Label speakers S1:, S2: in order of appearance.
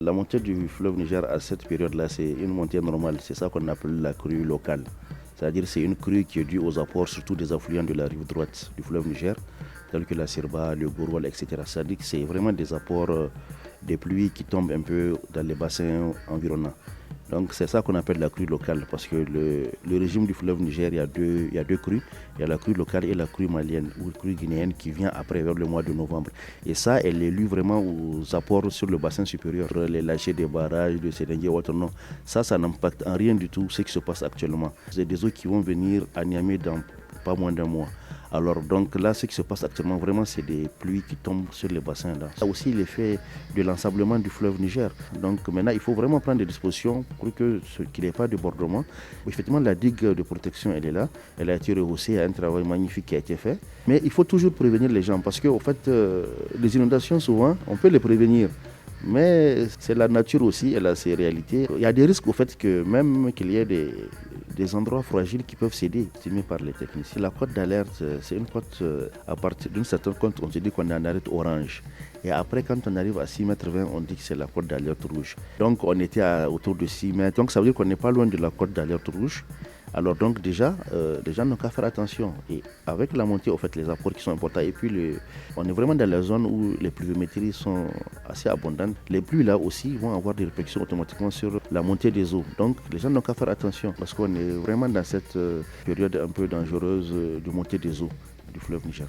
S1: La montée du fleuve Niger à cette période-là, c'est une montée normale. C'est ça qu'on appelle la crue locale. C'est-à-dire c'est une crue qui est due aux apports, surtout des affluents de la rive droite du fleuve Niger, tels que la Sirba, le Gourwal, etc. C'est-à-dire que c'est vraiment des apports des pluies qui tombent un peu dans les bassins environnants. Donc c'est ça qu'on appelle la crue locale, parce que le régime du fleuve Niger, il y a deux crues. Il y a la crue locale et la crue malienne ou crue guinéenne qui vient après vers le mois de novembre. Et ça, elle est lue vraiment aux apports sur le bassin supérieur, les lâchers des barrages, de Sénégal ou autre. Non, ça n'impacte en rien du tout ce qui se passe actuellement. C'est des eaux qui vont venir à Niamey dans pas moins d'un mois. Alors donc là, ce qui se passe actuellement, vraiment, c'est des pluies qui tombent sur les bassins là. Ça aussi l'effet de l'ensablement du fleuve Niger. Donc maintenant, il faut vraiment prendre des dispositions pour qu'il n'y ait pas de débordement. Effectivement, la digue de protection, elle est là. Elle a été rehaussée, il y a un travail magnifique qui a été fait. Mais il faut toujours prévenir les gens parce qu'en fait, les inondations, souvent, on peut les prévenir. Mais c'est la nature aussi, elle a ses réalités. Il y a des risques au fait que même qu'il y ait des endroits fragiles qui peuvent céder, estimés par les techniciens. La cote d'alerte, c'est une cote à partir d'une certaine cote, on se dit qu'on est en alerte orange. Et après, quand on arrive à 6,20 m, on dit que c'est la cote d'alerte rouge. Donc on était autour de 6 mètres. Donc ça veut dire qu'on n'est pas loin de la cote d'alerte rouge. Alors donc déjà, les gens n'ont qu'à faire attention. Et avec la montée, en fait, les apports qui sont importants. Et puis on est vraiment dans la zone où les pluviométries sont assez abondantes. Les pluies là aussi vont avoir des répercussions automatiquement sur la montée des eaux. Donc les gens n'ont qu'à faire attention parce qu'on est vraiment dans cette période un peu dangereuse de montée des eaux du fleuve Niger.